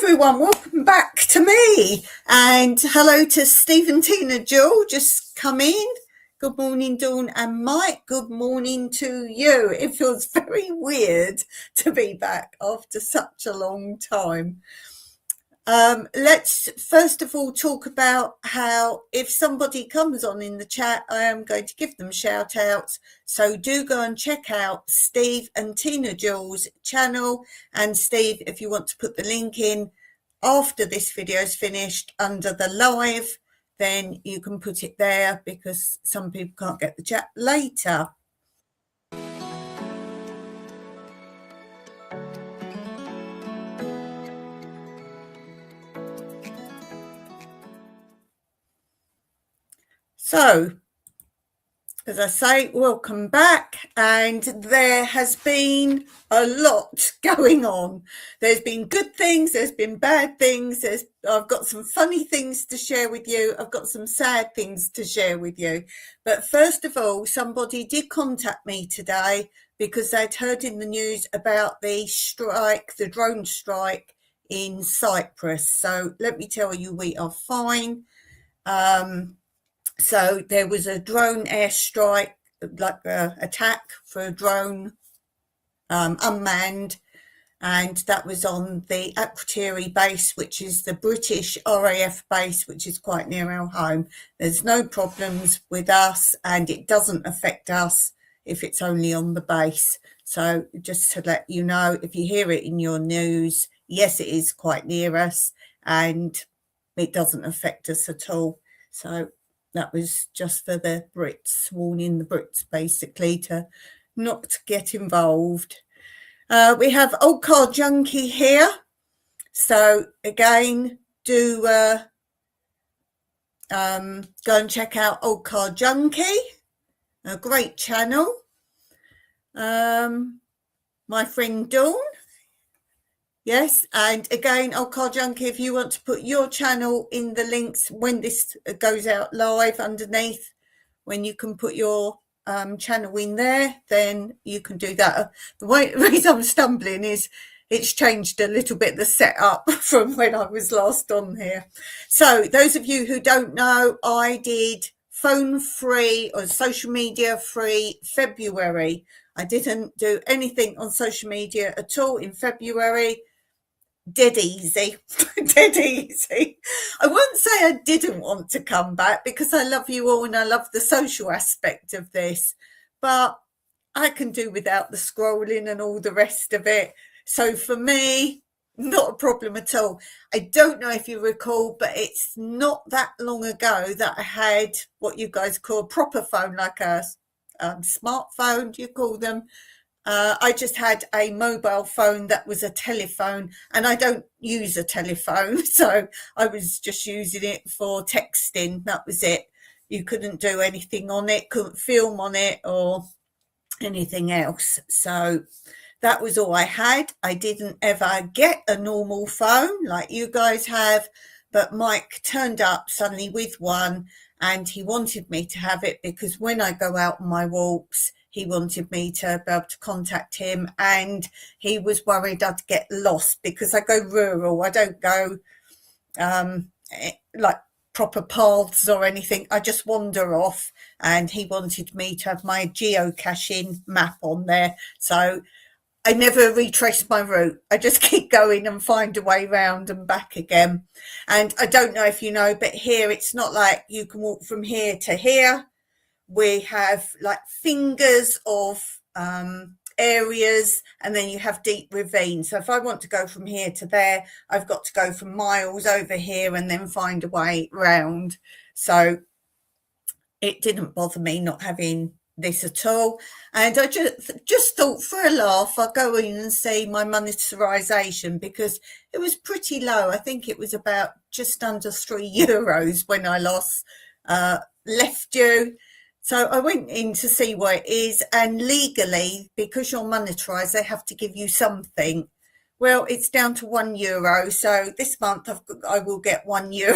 everyone, welcome back to me, and hello to Steve and Tina. Jill just come in. Good morning, Dawn and Mike. Good morning to you. It feels very weird to be back after such a long time. Let's first of all talk about how if somebody comes on in the chat, I am going to give them shout outs. So do go and check out Steve and Tina Jill's channel. And Steve, if you want to put the link in after this video is finished under the live, then you can put it there because some people can't get the chat later. So, as I say, welcome back, and there has been a lot going on. There's been good things, there's been bad things, I've got some funny things to share with you, I've got some sad things to share with you. But first of all, somebody did contact me today because they'd heard in the news about the strike, the drone strike in Cyprus. So let me tell you, we are fine. So there was a drone airstrike, like an attack for a drone, unmanned, and that was on the Akrotiri base, which is the British RAF base, which is quite near our home. There's no problems with us, and it doesn't affect us if it's only on the base. So just to let you know, if you hear it in your news, yes, it is quite near us, and it doesn't affect us at all. So that was just for the Brits, warning the Brits basically to not get involved. We have Old Car Junkie here. So again, do go and check out Old Car Junkie, a great channel. My friend Dawn. Yes, and again, Old Car Junkie, if you want to put your channel in the links when this goes out live underneath, when you can put your channel in there, then you can do that. The reason I'm stumbling is it's changed a little bit, the setup from when I was last on here. So those of you who don't know, I did phone free or social media free February. I didn't do anything on social media at all in February. Dead easy. Dead easy. I wouldn't say I didn't want to come back because I love you all and I love the social aspect of this, but I can do without the scrolling and all the rest of it. So for me, not a problem at all. I don't know if you recall, but it's not that long ago that I had what you guys call a proper phone, like a smartphone, do you call them? I just had a mobile phone that was a telephone, and I don't use a telephone, so I was just using it for texting. That was it. You couldn't do anything on it, couldn't film on it or anything else. So that was all I had. I didn't ever get a normal phone like you guys have, but Mike turned up suddenly with one, and he wanted me to have it because when I go out on my walks, he wanted me to be able to contact him, and he was worried I'd get lost because I go rural. I don't go like proper paths or anything. I just wander off, and he wanted me to have my geocaching map on there. So I never retrace my route. I just keep going and find a way round and back again. And I don't know if you know, but here it's not like you can walk from here to here. We have like fingers of areas, and then you have deep ravines. So if I want to go from here to there, I've got to go from miles over here and then find a way round. So it didn't bother me not having this at all. And I just thought for a laugh, I'll go in and see my monetarisation because it was pretty low. I think it was about just under €3 when I last left you. So I went in to see what it is, and legally, because you're monetarised, they have to give you something. Well, it's down to €1. So this month I will get €1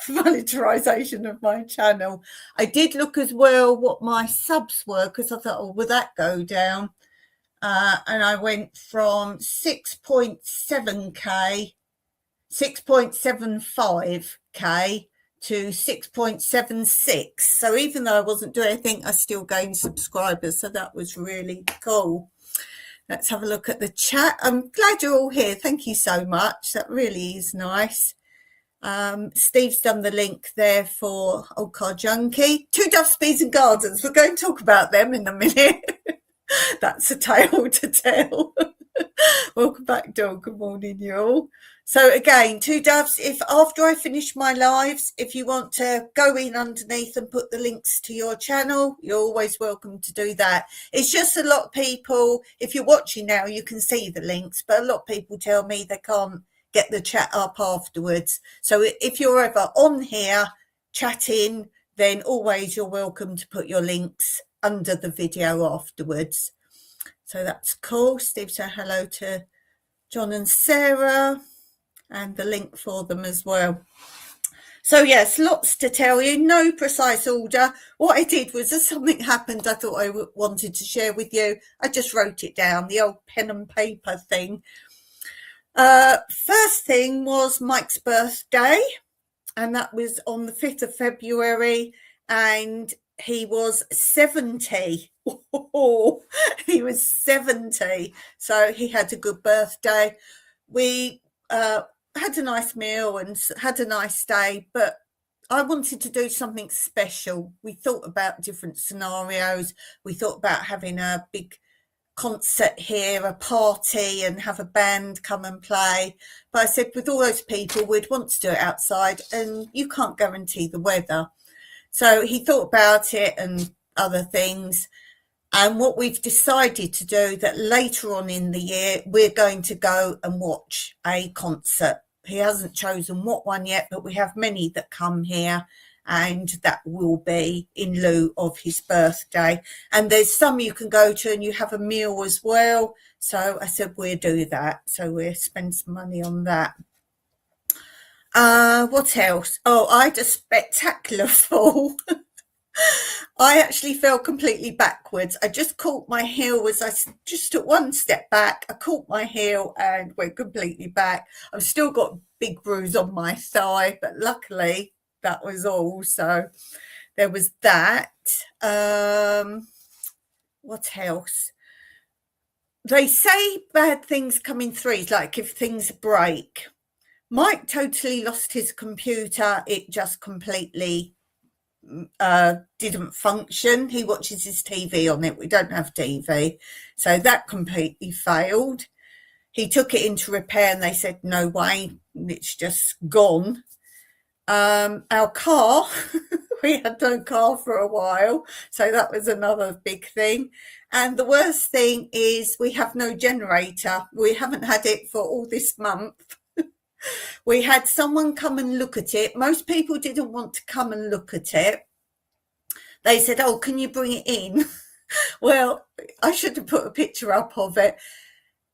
for monetarisation of my channel. I did look as well what my subs were because I thought, oh, will that go down? and I went from 6.75k to 6.76. So even though I wasn't doing anything, I still gained subscribers. So that was really cool. Let's have a look at the chat. I'm glad you're all here. Thank you so much. That really is nice. Steve's done the link there for Old Car Junkie. Two Doves, Speeds and Gardens. We're going to talk about them in a minute. That's a tale to tell. Welcome back, Dawn. Good morning, you all. So again, Two Doves, if after I finish my lives, if you want to go in underneath and put the links to your channel, you're always welcome to do that. It's just a lot of people, if you're watching now, you can see the links, but a lot of people tell me they can't get the chat up afterwards. So if you're ever on here chatting, then always you're welcome to put your links under the video afterwards. So that's cool. Steve said hello to John and Sarah, and the link for them as well. So yes, lots to tell you, no precise order. What I did was, as something happened I thought I wanted to share with you, I just wrote it down, the old pen and paper thing. First thing was Mike's birthday, and that was on the 5th of February, and he was 70. Oh, he was 70. So he had a good birthday. We had a nice meal and had a nice day, but I wanted to do something special. We thought about different scenarios. We thought about having a big concert here, a party, and have a band come and play. But I said with all those people, we'd want to do it outside, and you can't guarantee the weather. So he thought about it and other things. And what we've decided to do, that later on in the year, we're going to go and watch a concert. He hasn't chosen what one yet, but we have many that come here, and that will be in lieu of his birthday. And there's some you can go to and you have a meal as well. So I said we'll do that. So we'll spend some money on that. What else? Oh, I had a spectacular fall. I actually fell completely backwards. I just caught my heel as I just took one step back. I caught my heel and went completely back. I've still got a big bruise on my thigh, but luckily that was all. So there was that. What else? They say bad things come in threes, like if things break. Mike totally lost his computer. It just completely didn't function. He watches his TV on it. We don't have TV. So that completely failed. He took it into repair and they said, no way, it's just gone. Our car, we had no car for a while. So that was another big thing. And the worst thing is we have no generator. We haven't had it for all this month. We had someone come and look at it. Most people didn't want to come and look at it. They said, oh, can you bring it in? Well, I should have put a picture up of it.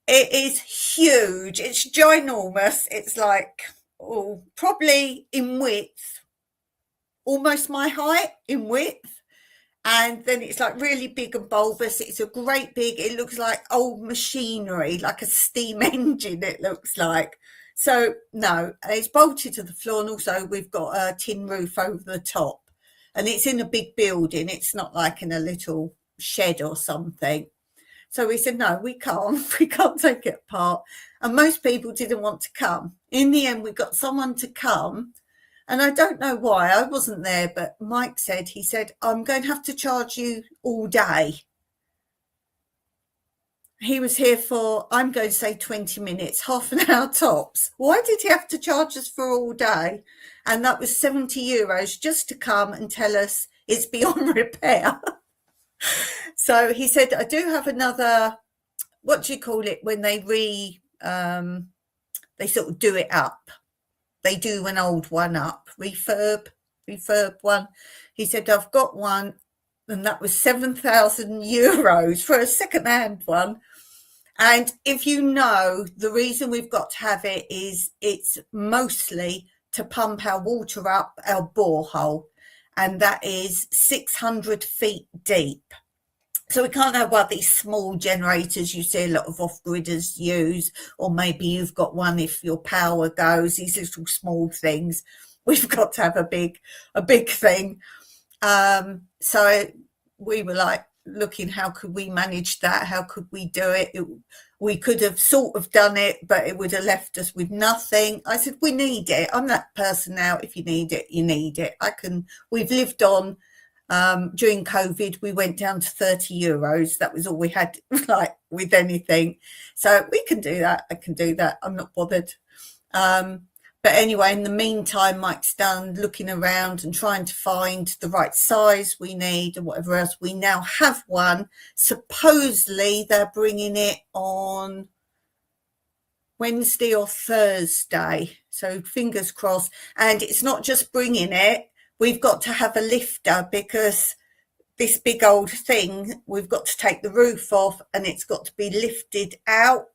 It is huge. It's ginormous. It's like, oh, probably in width, almost my height in width. And then it's like really big and bulbous. It's a great big, it looks like old machinery, like a steam engine, it looks like. So no, it's bolted to the floor, and also we've got a tin roof over the top, and it's in a big building. It's not like in a little shed or something. So we said, no, we can't take it apart. And most people didn't want to come. In the end, we got someone to come, and I don't know why. I wasn't there, but Mike said, he said, I'm going to have to charge you all day. He was here for, I'm going to say 20 minutes, half an hour tops. Why did he have to charge us for all day? And that was €70 just to come and tell us it's beyond repair. So he said, I do have another, what do you call it when they they sort of do it up. They do an old one up, refurb one. He said, I've got one, and that was €7,000 for a second-hand one. And if you know, the reason we've got to have it is it's mostly to pump our water up our borehole, and that is 600 feet deep. So we can't have one of these small generators you see a lot of off-gridders use, or maybe you've got one if your power goes, these little small things. We've got to have a big thing. So we were like looking, how could we manage that? How could we do it? We could have sort of done it, but it would have left us with nothing. I said, we need it. I'm that person now. If you need it, you need it. We've lived on. During COVID, we went down to €30. That was all we had, like with anything. So we can do that. I can do that. I'm not bothered. But anyway, in the meantime, Mike's done looking around and trying to find the right size we need and whatever else. We now have one. Supposedly, they're bringing it on Wednesday or Thursday. So fingers crossed. And it's not just bringing it. We've got to have a lifter because this big old thing, we've got to take the roof off and it's got to be lifted out.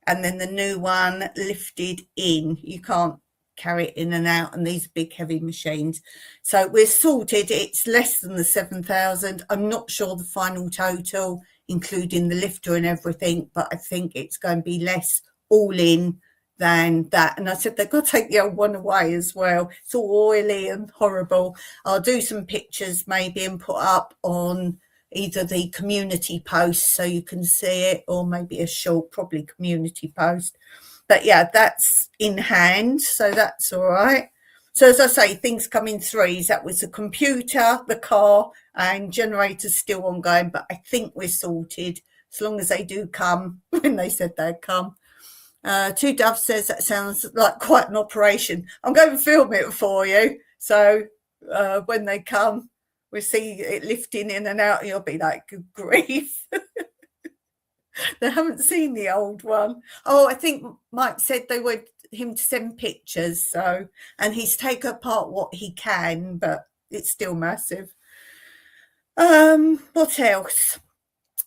And then the new one lifted in. You can't carry it in and out on these big heavy machines. So we're sorted. It's less than the 7,000. I'm not sure the final total, including the lifter and everything, but I think it's going to be less all in than that. And I said, they've got to take the old one away as well. It's all oily and horrible. I'll do some pictures maybe and put up on either the community post so you can see it, or maybe a short, probably community post. But yeah, that's in hand, so that's all right. So as I say, things come in threes. That was the computer, the car, and generators still ongoing, but I think we're sorted as long as they do come when they said they'd come. Two Dove says that sounds like quite an operation. I'm going to film it for you, so when they come, we'll see it lifting in and out, and you'll be like, good grief. They haven't seen the old one. Oh, I think Mike said they want him to send pictures, so, and he's taken apart what he can, but it's still massive. What else?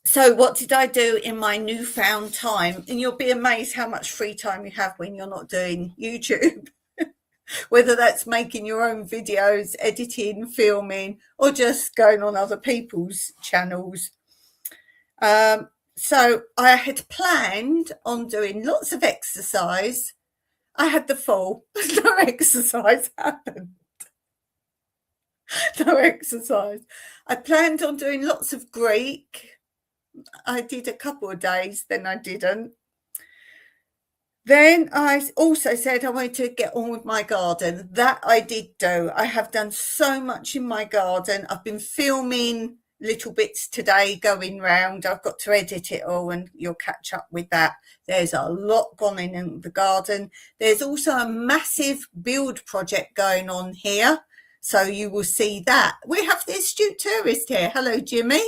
So what did I do in my newfound time? And you'll be amazed how much free time you have when you're not doing YouTube. Whether that's making your own videos, editing, filming, or just going on other people's channels. So I had planned on doing lots of exercise. I had the fall. No exercise happened. No exercise. I planned on doing lots of Greek. I did a couple of days, then I didn't. Then I also said I wanted to get on with my garden. That I did do. I have done so much in my garden. I've been filming little bits today going round. I've got to edit it all and you'll catch up with that. There's a lot gone in the garden. There's also a massive build project going on here. So you will see that. We have the astute tourist here. Hello, Jimmy.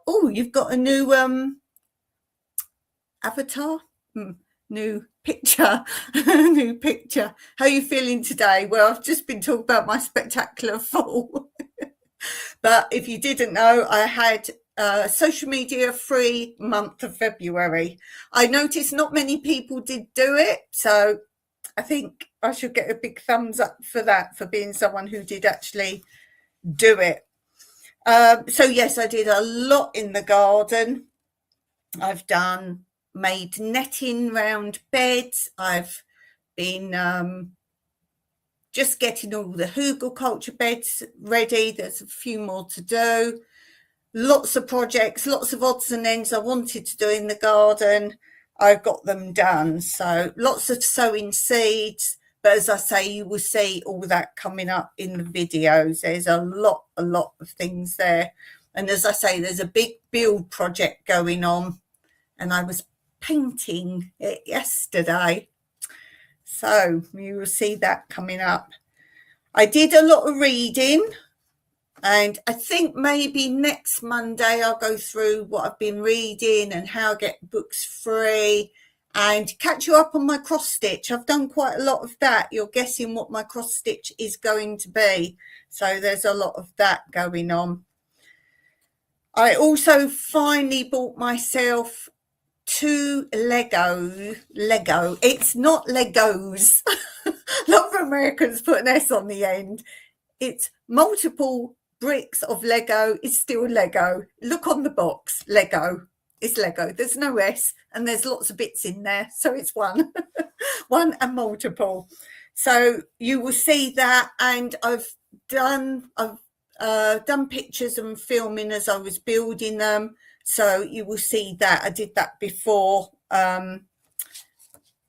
Oh, you've got a new avatar? New picture. New picture. How are you feeling today? Well, I've just been talking about my spectacular fall. But if you didn't know, I had a social media free month of February. I noticed not many people did do it, so I think I should get a big thumbs up for that, for being someone who did actually do it. So yes, I did a lot in the garden. I've made netting round beds. I've been just getting all the hugelkultur beds ready. There's a few more to do. Lots of projects, lots of odds and ends I wanted to do in the garden. I've got them done. So lots of sowing seeds. But as I say, you will see all that coming up in the videos. There's a lot of things there. And as I say, there's a big build project going on. And I was painting it yesterday. So you will see that coming up. I did a lot of reading. And I think maybe next Monday I'll go through what I've been reading and how I get books free. And catch you up on my cross stitch. I've done quite a lot of that. You're guessing what my cross stitch is going to be. So there's a lot of that going on. I also finally bought myself 2 Lego. It's not Legos. A lot of Americans put an S on the end. It's multiple bricks of Lego is still Lego. Look on the box, Lego. It's Lego. There's no S, and there's lots of bits in there, so it's one, one and multiple. So you will see that, and I've done pictures and filming as I was building them. So you will see that I did that before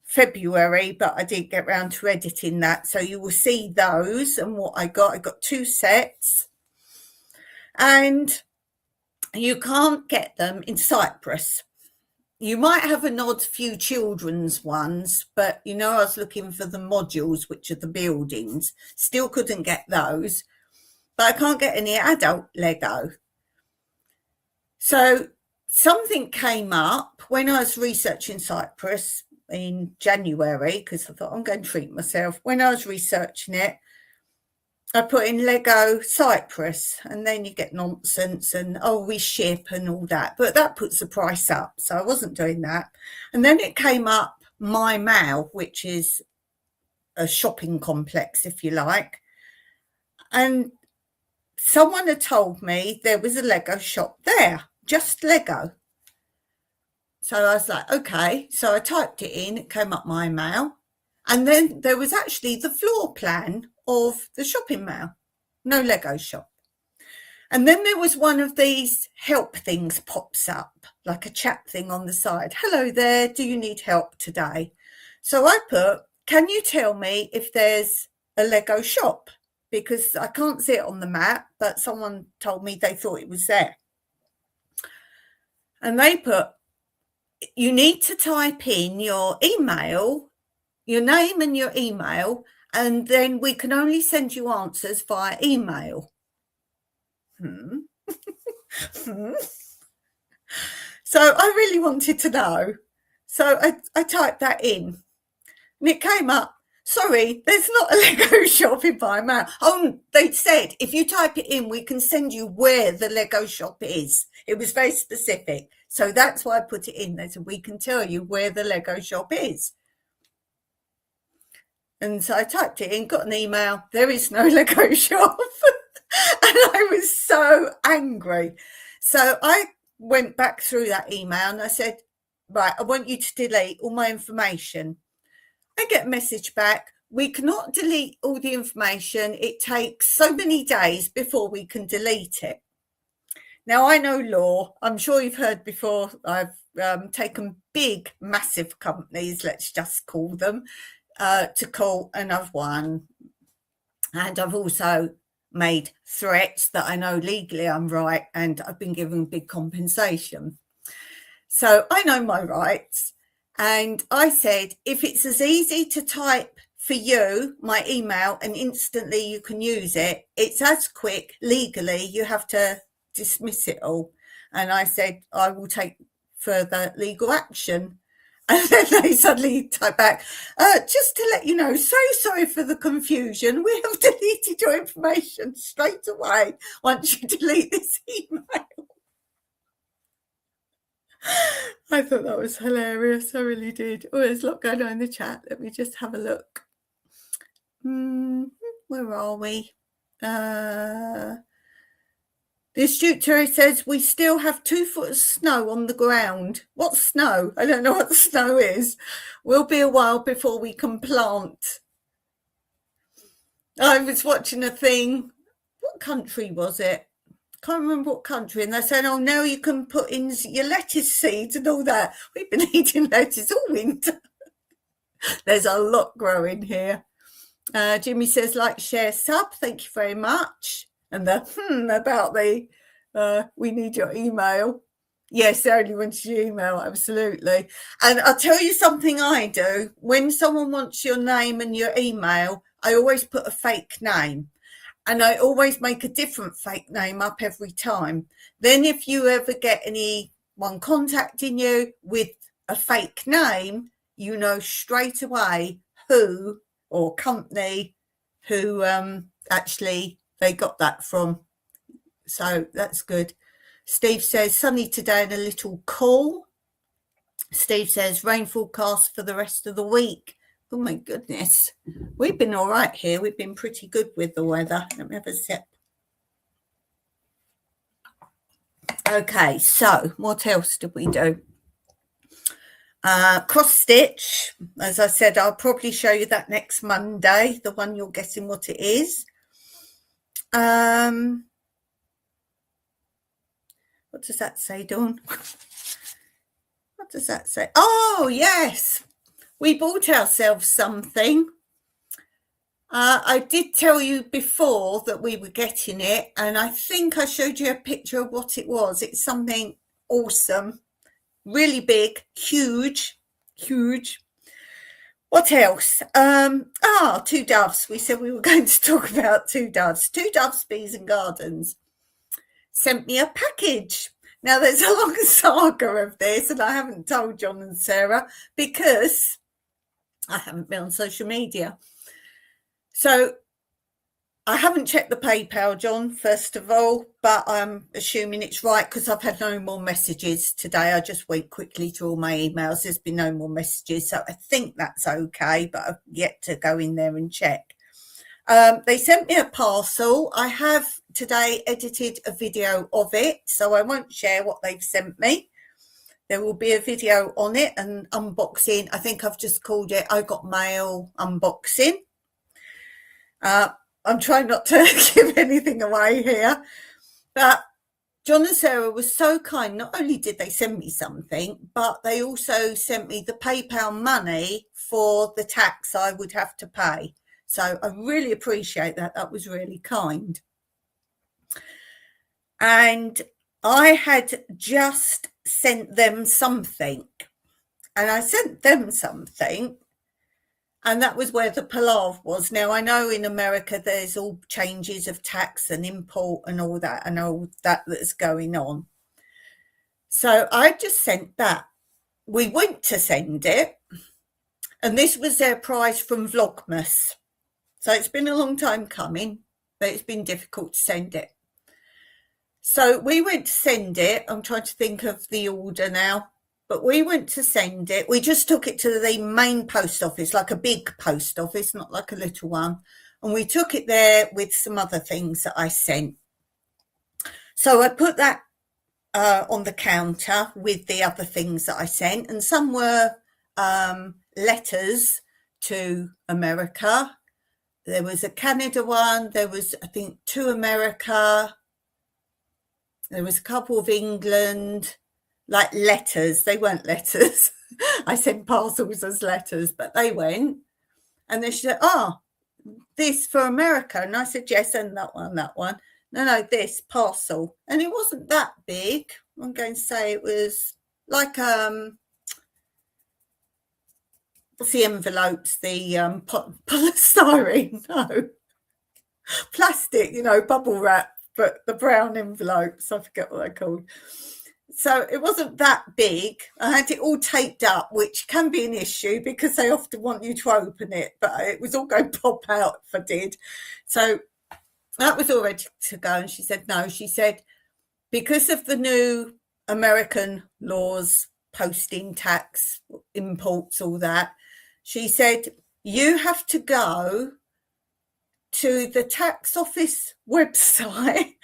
February, but I didn't get around to editing that. So you will see those and what I got. I got 2 sets, and you can't get them in Cyprus. You might have an odd few children's ones, but I was looking for the modules, which are the buildings. Still couldn't get those, but I can't get any adult Lego. So something came up when I was researching Cyprus in January, because I thought I'm going to treat myself. When I was researching it, I put in Lego Cyprus, and then you get nonsense and, we ship and all that. But that puts the price up, so I wasn't doing that. And then it came up My Mall, which is a shopping complex, if you like. And someone had told me there was a Lego shop there, just Lego. So I was like, okay. So I typed it in, it came up My Mall. And then there was actually the floor plan of the shopping mall, no Lego shop. And then there was one of these help things pops up, like a chat thing on the side. Hello there, do you need help today? So I put, can you tell me if there's a Lego shop? Because I can't see it on the map, but someone told me they thought it was there. And they put, you need to type in your email, your name and your email, and then we can only send you answers via email. So I really wanted to know. So I typed that in, and it came up, sorry, there's not a Lego shop in My Mall. Oh, they said, if you type it in, we can send you where the Lego shop is. It was very specific. So that's why I put it in. They said, we can tell you where the Lego shop is. And so I typed it in, got an email, there is no Lego shop. And I was so angry. So I went back through that email and I said, right, I want you to delete all my information. I get a message back, we cannot delete all the information. It takes so many days before we can delete it. Now, I know law. I'm sure you've heard before, I've taken big, massive companies, let's just call them, to court, and I've won. And I've also made threats that I know legally I'm right, and I've been given big compensation. So I know my rights. And I said, if it's as easy to type for you, my email, and instantly you can use it, it's as quick legally, you have to dismiss it all. And I said, I will take further legal action. And then they suddenly type back, just to let you know, so sorry for the confusion. We have deleted your information straight away once you delete this email. I thought that was hilarious. I really did. Oh, there's a lot going on in the chat. Let me just have a look. Where are we? The astute Terry says, we still have 2 foot of snow on the ground. What's snow? I don't know what the snow is. Will be a while before we can plant. I was watching a thing. What country was it? Can't remember what country. And they're saying, oh, now you can put in your lettuce seeds and all that. We've been eating lettuce all winter. There's a lot growing here. Jimmy says, like, share, sub. Thank you very much. And the about the we need your email. Yes, they only want your email, absolutely. And I'll tell you something I do. When someone wants your name and your email, I always put a fake name. And I always make a different fake name up every time. Then if you ever get anyone contacting you with a fake name, you know straight away who or company who actually they got that from. So that's good. Steve says, sunny today and a little cool. Steve says, rain forecast for the rest of the week. Oh, my goodness. We've been all right here. We've been pretty good with the weather. Let me have a sip. Okay, so what else did we do? Cross stitch, as I said, I'll probably show you that next Monday, the one you're guessing what it is. What does that say, Dawn? What does that say? Oh, yes, we bought ourselves something. I did tell you before that we were getting it, and I think I showed you a picture of what it was. It's something awesome, really big, huge. What else? Two Doves. We said we were going to talk about Two Doves. Two Doves Bees and Gardens sent me a package. Now, there's a long saga of this, and I haven't told John and Sarah because I haven't been on social media. So I haven't checked the PayPal, John, first of all, but I'm assuming it's right because I've had no more messages today. I just went quickly through all my emails. There's been no more messages, so I think that's okay, but I've yet to go in there and check. They sent me a parcel. I have today edited a video of it, so I won't share what they've sent me. There will be a video on it, and unboxing. I think I've just called it I Got Mail Unboxing. I'm trying not to give anything away here, but John and Sarah was so kind. Not only did they send me something, but they also sent me the PayPal money for the tax I would have to pay. So I really appreciate that. That was really kind. And I had just sent them something, and I sent them something, and that was where the palaver was. Now, I know in America there's all changes of tax and import and all that that's going on. So I just sent that. We went to send it, and this was their prize from Vlogmas. So it's been a long time coming, but it's been difficult to send it. So we went to send it. I'm trying to think of the order now. But we went to send it. We just took it to the main post office, like a big post office, not like a little one. And we took it there with some other things that I sent. So I put that on the counter with the other things that I sent. And some were letters to America. There was a Canada one. There was, I think, to America. There was a couple of England. Like letters. They weren't letters. I sent parcels as letters, but they went. And then she said, this for America. And I said, yes, and that one. No, this parcel. And it wasn't that big. I'm going to say it was like, what's the envelopes? The polystyrene? No. Plastic, bubble wrap, but the brown envelopes. I forget what they're called. So it wasn't that big. I had it all taped up, which can be an issue because they often want you to open it, but it was all going to pop out if I did. So that was all ready to go. And she said, no, she said, because of the new American laws, posting, tax, imports, all that, she said, you have to go to the tax office website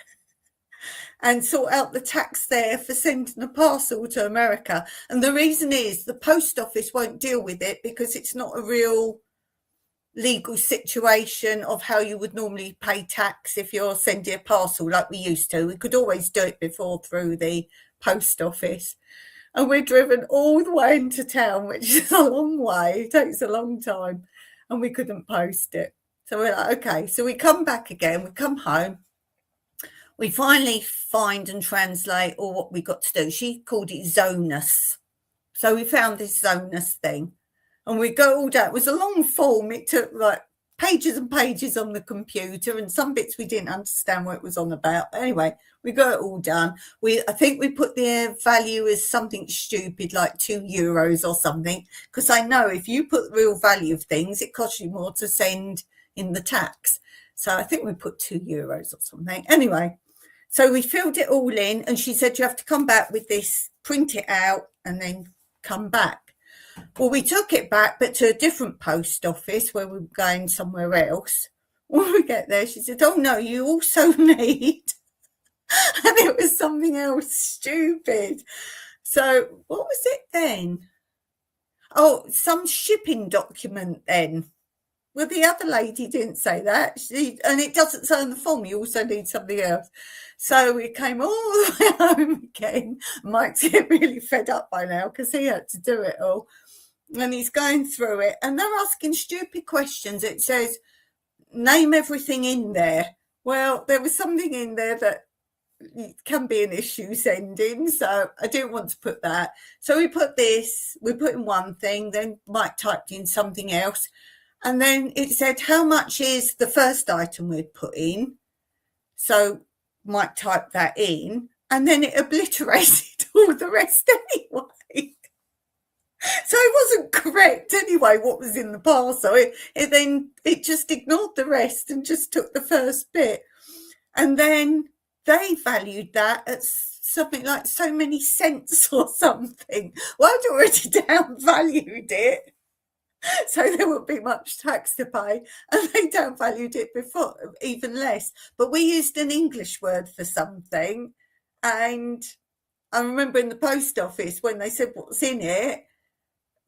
and sort out the tax there for sending a parcel to America. And the reason is the post office won't deal with it because it's not a real legal situation of how you would normally pay tax if you're sending a parcel like we used to. We could always do it before through the post office. And we're driven all the way into town, which is a long way. It takes a long time. And we couldn't post it. So we're like, okay. So we come back again. We come home. We finally find and translate all what we got to do. She called it Zonus. So we found this Zonus thing. And we go all down. It was a long form. It took like pages and pages on the computer. And some bits we didn't understand what it was on about. But anyway, we got it all done. I think we put the value as something stupid like €2 or something. Because I know if you put the real value of things, it costs you more to send in the tax. So I think we put €2 or something. Anyway. So we filled it all in, and she said, you have to come back with this, print it out, and then come back. Well, we took it back, but to a different post office where we were going somewhere else. When we get there, she said, oh, no, you also need And it was something else stupid. So what was it then? Oh, some shipping document then. Well, the other lady didn't say that. And it doesn't say on the form, you also need something else. So we came all the way home again. Mike's getting really fed up by now because he had to do it all. And he's going through it. And they're asking stupid questions. It says, name everything in there. Well, there was something in there that can be an issue sending, so I didn't want to put that. So we put in one thing, then Mike typed in something else, and then it said how much is the first item we'd put in. So Mike typed that in, and then it obliterated all the rest anyway. So it wasn't correct anyway what was in the parcel. It just ignored the rest and just took the first bit. And then they valued that at something like so many cents or something. Well, I'd already downvalued it, so there wouldn't be much tax to pay, and they downvalued it before, even less. But we used an English word for something, and I remember in the post office when they said what's in it,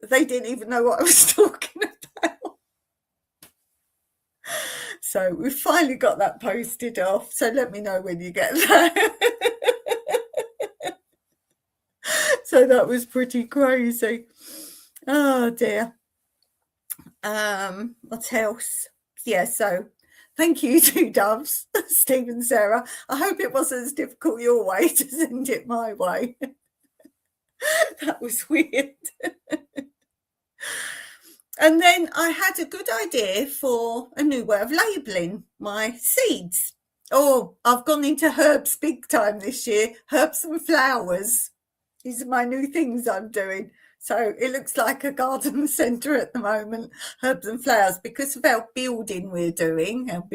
they didn't even know what I was talking about. So we finally got that posted off. So let me know when you get that. So that was pretty crazy. Oh dear. What else? Yeah, so thank you to Doves, Steve and Sarah. I hope it wasn't as difficult your way to send it my way. That was weird. And then I had a good idea for a new way of labelling my seeds. Oh, I've gone into herbs big time this year. Herbs and flowers. These are my new things I'm doing. So it looks like a garden centre at the moment, herbs and flowers, because of our building we're doing, I've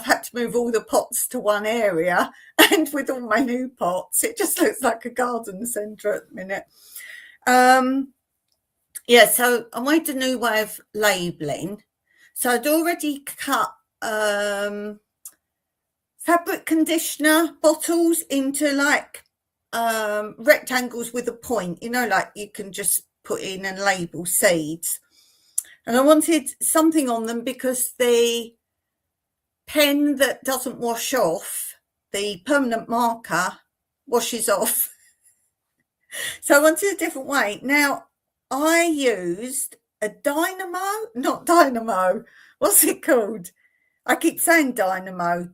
had to move all the pots to one area, and with all my new pots, it just looks like a garden centre at the minute. Yeah, so I made a new way of labelling. So I'd already cut fabric conditioner bottles into like rectangles with a point, like you can just put in and label seeds. And I wanted something on them because the pen that doesn't wash off, the permanent marker, washes off. So I wanted a different way. Now, I used a dynamo, what's it called? I keep saying dynamo,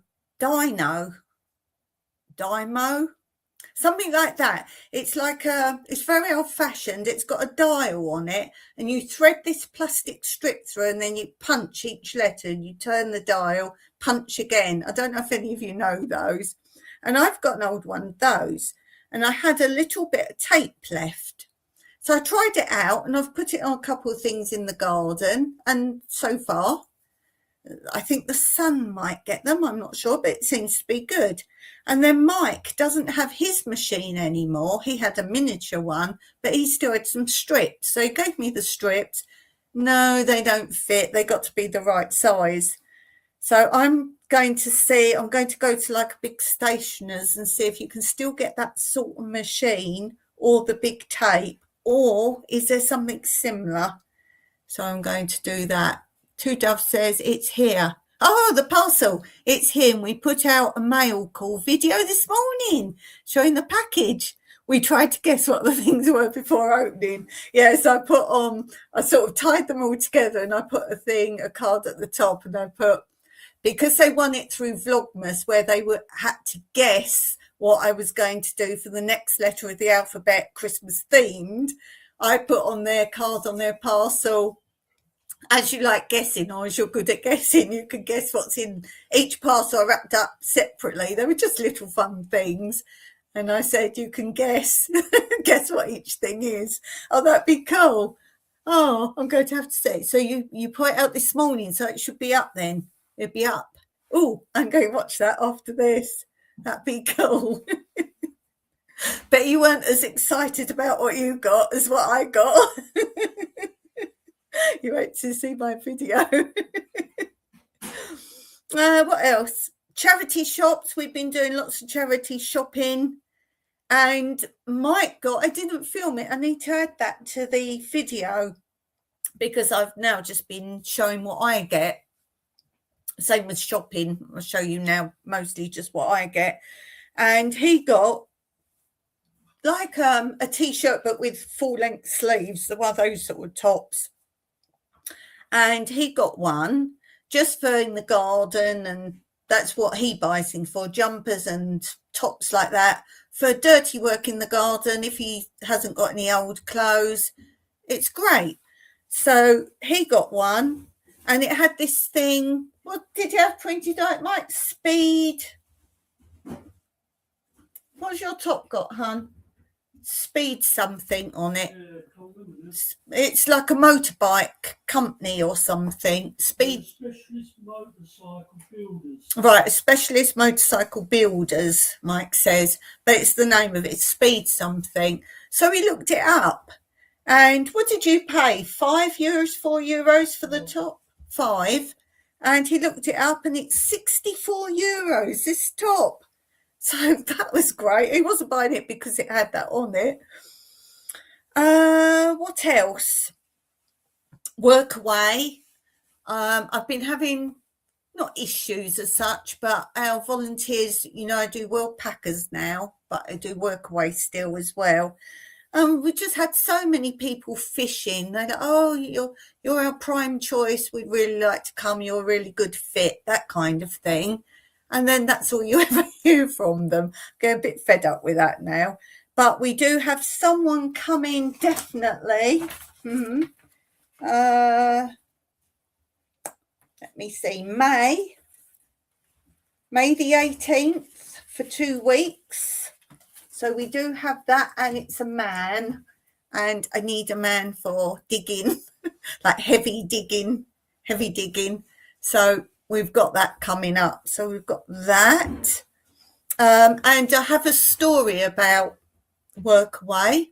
something like that. It's like it's very old fashioned. It's got a dial on it, and you thread this plastic strip through, and then you punch each letter, and you turn the dial, punch again. I don't know if any of you know those. And I've got an old one of those, and I had a little bit of tape left. So I tried it out, and I've put it on a couple of things in the garden, and so far, I think the sun might get them, I'm not sure, but it seems to be good. And then Mike doesn't have his machine anymore. He had a miniature one, but he still had some strips. So he gave me the strips. No, they don't fit. They got to be the right size. So I'm going to go to like a big stationer's and see if you can still get that sort of machine or the big tape, or is there something similar? So I'm going to do that. Two Dove says it's here. Oh, the parcel, it's here. We put out a mail call video this morning showing the package. We tried to guess what the things were before opening. Yes, I sort of tied them all together, and I put a card at the top, and I put, because they won it through Vlogmas, where they had to guess what I was going to do for the next letter of the alphabet, Christmas themed, I put on their card, on their parcel, as you like guessing, or as you're good at guessing, you can guess what's in each parcel. I wrapped up separately. They were just little fun things. And I said, you can guess what each thing is. Oh, that'd be cool. Oh, I'm going to have to say. So you put it out this morning, so it should be up then. It'll be up. Oh, I'm going to watch that after this. That'd be cool. Bet you weren't as excited about what you got as what I got. You wait to see my video. What else? charity shops. We've been doing lots of charity shopping. And Mike got, I didn't film it. I need to add that to the video because I've now just been showing what I get. Same with shopping. I'll show you now mostly just what I get. And he got like a t-shirt but with full-length sleeves, one of those sort of tops. And he got one just for in the garden, and that's what he buys things for, jumpers and tops like that, for dirty work in the garden. If he hasn't got any old clothes, it's great. So he got one, and it had this thing. What did you have printed out, Mike? Speed. What's your top got, hun? Speed something on it. It's like a motorbike company or something. Speed. Specialist Motorcycle Builders. Right, Specialist Motorcycle Builders, Mike says, but it's the name of it, Speed something. So he looked it up. And what did you pay? €5, €4 for the top? 5. And he looked it up and it's €64, this top. So that was great. He wasn't buying it because it had that on it. What else? Workaway. I've been having not issues as such, but our volunteers, I do World Packers now, but I do Workaway still as well. We just had so many people fishing. They're like, oh, you're our prime choice. We'd really like to come. You're a really good fit, that kind of thing. And then that's all you ever hear from them. Get a bit fed up with that now. But we do have someone coming, definitely. Let me see, May the 18th for 2 weeks. So we do have that, and it's a man, and I need a man for digging, like heavy digging. So we've got that coming up. So we've got that. And I have a story about Workaway.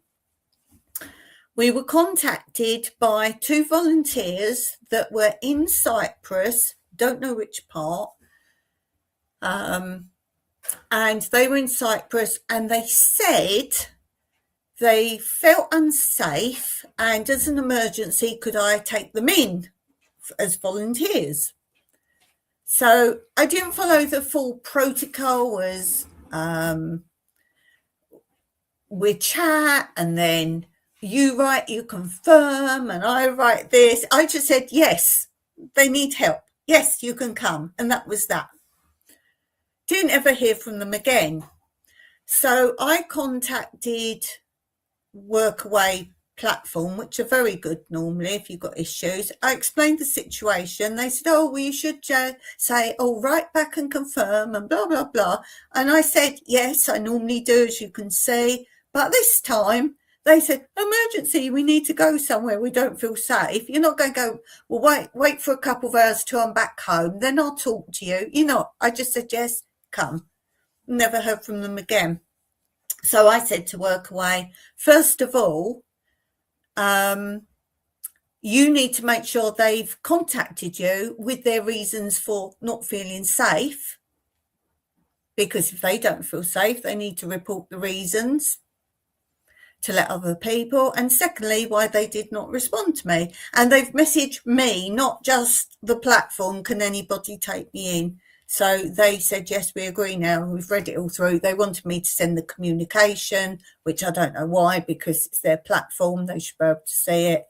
We were contacted by 2 volunteers that were in Cyprus, don't know which part, and they were in Cyprus, and they said they felt unsafe, and as an emergency, could I take them in as volunteers? So I didn't follow the full protocol as we chat, and then you write, you confirm, and I write this. I just said, yes, they need help. Yes, you can come. And that was that. Didn't ever hear from them again. So I contacted Workaway platform, which are very good normally if you've got issues. I explained the situation. They said, oh, well, you should say, oh, write back and confirm and blah, blah, blah. And I said, yes, I normally do, as you can see. But this time they said, emergency, we need to go somewhere. We don't feel safe. You're not going to go, well, wait for a couple of hours till I'm back home. Then I'll talk to you. I just said, yes, come. Never heard from them again. So I said to Workaway, first of all, you need to make sure they've contacted you with their reasons for not feeling safe, because if they don't feel safe, they need to report the reasons to let other people. And secondly, why they did not respond to me. And they've messaged me, not just the platform, can anybody take me in? So they said, yes, we agree now. We've read it all through. They wanted me to send the communication, which I don't know why, because it's their platform. They should be able to see it.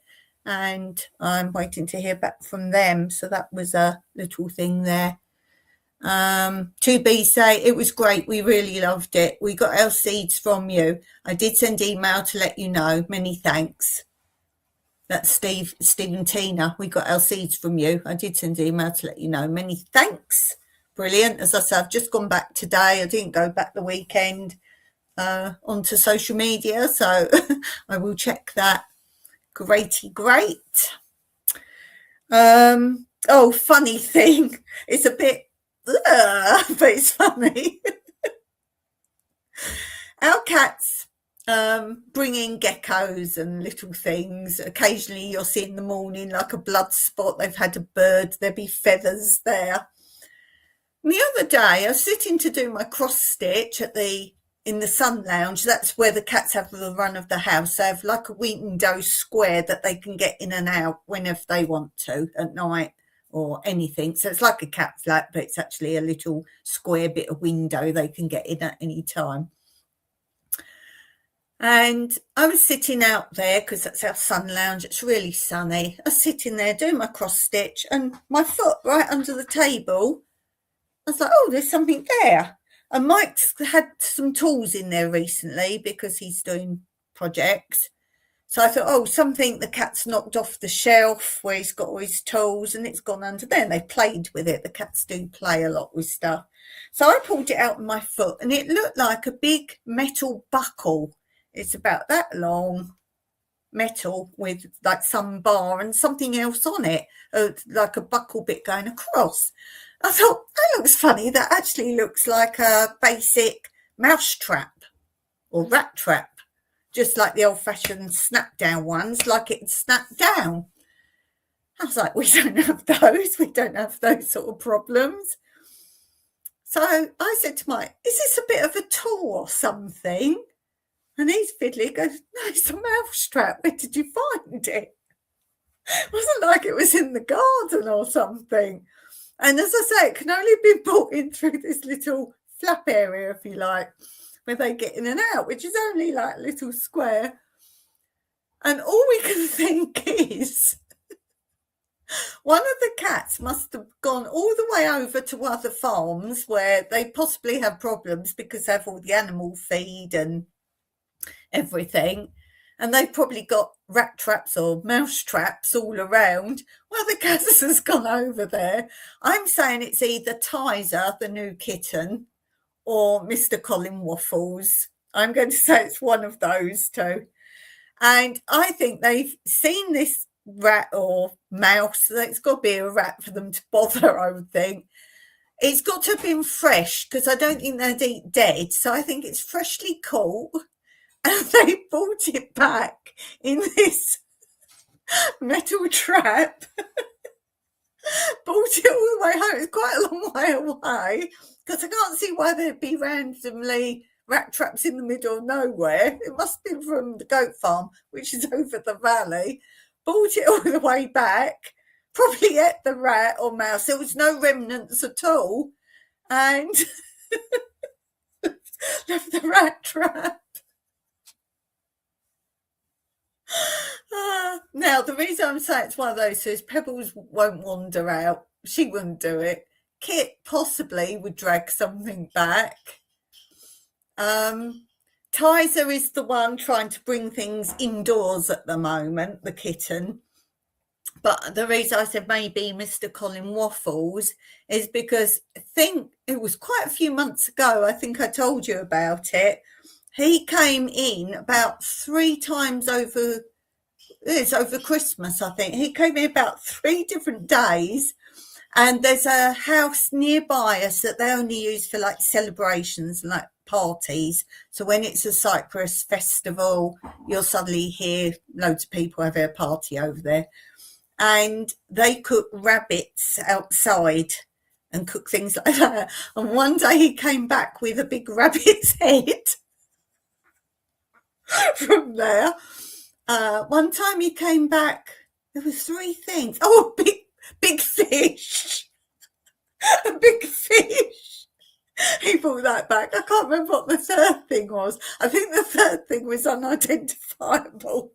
And I'm waiting to hear back from them. So that was a little thing there. 2B say, it was great. We really loved it. We got our seeds from you. I did send email to let you know. Many thanks. That's Steve and Tina. We got our seeds from you. I did send email to let you know. Many thanks. Brilliant. As I said, I've just gone back today. I didn't go back the weekend onto social media, so I will check that. Great. Oh, funny thing. It's a bit, but it's funny. Our cats bring in geckos and little things. Occasionally you'll see in the morning like a blood spot. They've had a bird. There'll be feathers there. And the other day I was sitting to do my cross stitch in the sun lounge. That's where the cats have the run of the house. They have like a window square that they can get in and out whenever they want to at night or anything. So it's like a cat flat, but it's actually a little square bit of window they can get in at any time. And I was sitting out there because that's our sun lounge. It's really sunny. I was sitting there doing my cross stitch and my foot right under the table. I was like, oh, there's something there. And Mike's had some tools in there recently because he's doing projects. So I thought, oh, something the cat's knocked off the shelf where he's got all his tools and it's gone under there. And they played with it. The cats do play a lot with stuff. So I pulled it out of my foot and it looked like a big metal buckle. It's about that long, metal with like some bar and something else on it, like a buckle bit going across. I thought, that looks funny. That actually looks like a basic mouse trap or rat trap, just like the old-fashioned snap-down ones, like it snapped down. I was like, we don't have those. We don't have those sort of problems. So I said to Mike, is this a bit of a tool or something? And he's fiddly. He goes, no, it's a mouse trap. Where did you find it? It wasn't like it was in the garden or something. And as I say, it can only be brought in through this little flap area, if you like, where they get in and out, which is only like a little square. And all we can think is one of the cats must have gone all the way over to other farms where they possibly have problems because they have all the animal feed and everything. And they've probably got rat traps or mouse traps all around. Well, the cat has gone over there. I'm saying it's either Tizer, the new kitten, or Mr. Colin Waffles. I'm going to say it's one of those two. And I think they've seen this rat or mouse. It's got to be a rat for them to bother, I would think. It's got to have been fresh because I don't think they'd eat dead. So I think it's freshly caught. And they brought it back in this metal trap, brought it all the way home. It's quite a long way away because I can't see why there'd be randomly rat traps in the middle of nowhere. It must be from the goat farm, which is over the valley. Brought it all the way back, probably ate the rat or mouse. There was no remnants at all. And left the rat trap. Now, the reason I'm saying it's one of those is Pebbles won't wander out. She wouldn't do it. Kit possibly would drag something back. Tizer is the one trying to bring things indoors at the moment, the kitten. But the reason I said maybe Mr. Colin Waffles is because I think it was quite a few months ago, I think I told you about it. He came in about 3 times over Christmas, I think. He came in about 3 different days. And there's a house nearby us that they only use for like celebrations and like parties. So when it's a Cyprus festival, you'll suddenly hear loads of people have a party over there. And they cook rabbits outside and cook things like that. And one day he came back with a big rabbit's head from there. One time he came back, there was 3 things. Oh, big fish. A big fish. He brought that back. I can't remember what the 3rd thing was. I think the 3rd thing was unidentifiable.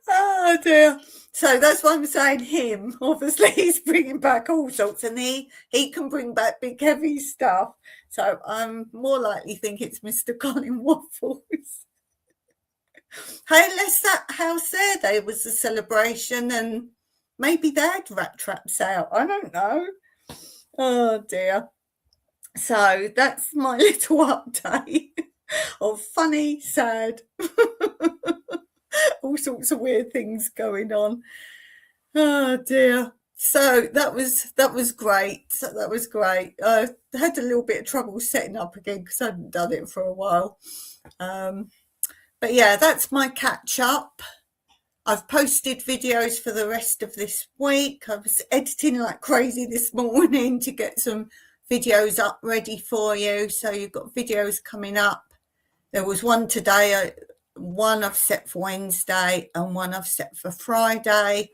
Oh dear. So that's why I'm saying him. Obviously he's bringing back all sorts and he can bring back big heavy stuff. So I'm more likely think it's Mr. Colin Waffles. Hey, unless that house there was a celebration and maybe they had rat traps out. I don't know. Oh dear. So that's my little update of funny, sad, all sorts of weird things going on. Oh dear. So that was great. That was great. I had a little bit of trouble setting up again because I hadn't done it for a while. But yeah, that's my catch up. I've posted videos for the rest of this week. I was editing like crazy this morning to get some videos up ready for you. So you've got videos coming up. There was one today, one I've set for Wednesday and one I've set for Friday.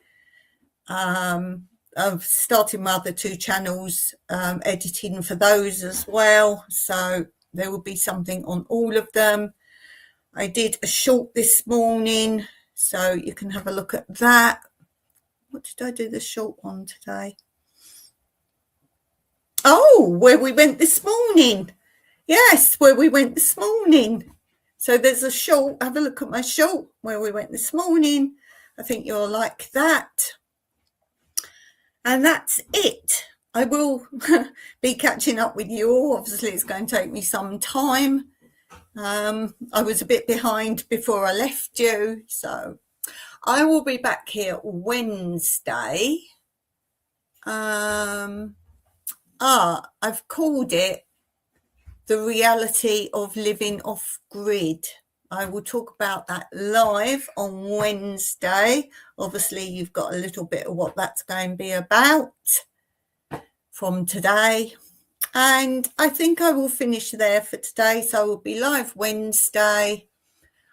I've started my other two channels, editing for those as well. So there will be something on all of them. I did a short this morning, so you can have a look at that. What did I do the short one today? Oh, where we went this morning. Yes, where we went this morning. So there's a short. Have a look at my short where we went this morning. I think you'll like that. And that's it. I will be catching up with you all. Obviously, it's going to take me some time. I was a bit behind before I left you. So I will be back here Wednesday. I've called it The Reality of Living Off Grid. I will talk about that live on Wednesday. Obviously, you've got a little bit of what that's going to be about from today. And I think I will finish there for today. So I will be live Wednesday.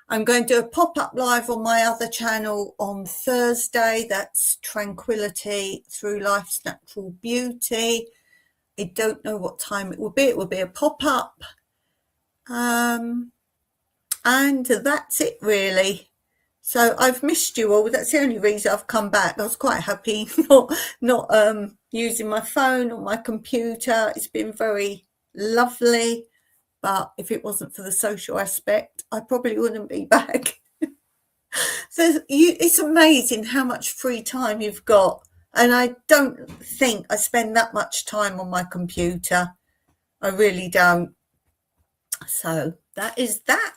I'm going to do a pop-up live on my other channel on Thursday. That's Tranquility Through Life's Natural Beauty. I don't know what time it will be. It will be a pop-up. And that's it, really. So I've missed you all. That's the only reason I've come back. I was quite happy not using my phone or my computer. It's been very lovely. But if it wasn't for the social aspect, I probably wouldn't be back. So it's amazing how much free time you've got. And I don't think I spend that much time on my computer. I really don't. So that is that.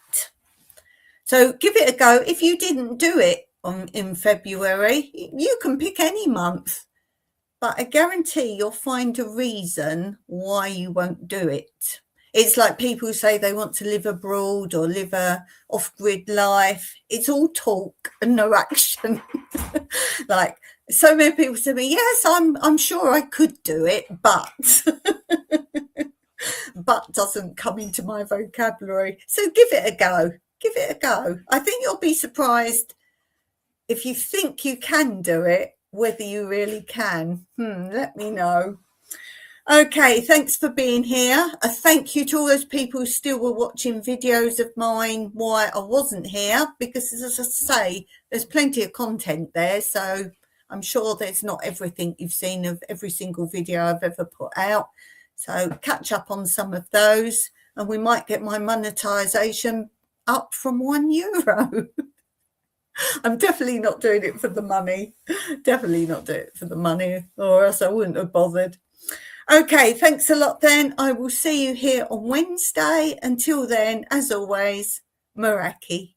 So give it a go. If you didn't do it in February, you can pick any month. But I guarantee you'll find a reason why you won't do it. It's like people who say they want to live abroad or live a off-grid life. It's all talk and no action. Like so many people say to me, yes, I'm sure I could do it, but but doesn't come into my vocabulary. So give it a go. Give it a go. I think you'll be surprised if you think you can do it, whether you really can. Let me know. Okay, thanks for being here. A thank you to all those people who still were watching videos of mine while I wasn't here, because as I say, there's plenty of content there. So I'm sure there's not everything you've seen of every single video I've ever put out. So catch up on some of those and we might get my monetization up from €1. I'm definitely not doing it for the money. Definitely not doing it for the money, or else I wouldn't have bothered. Okay, thanks a lot then. I will see you here on Wednesday. Until then, as always, Meraki.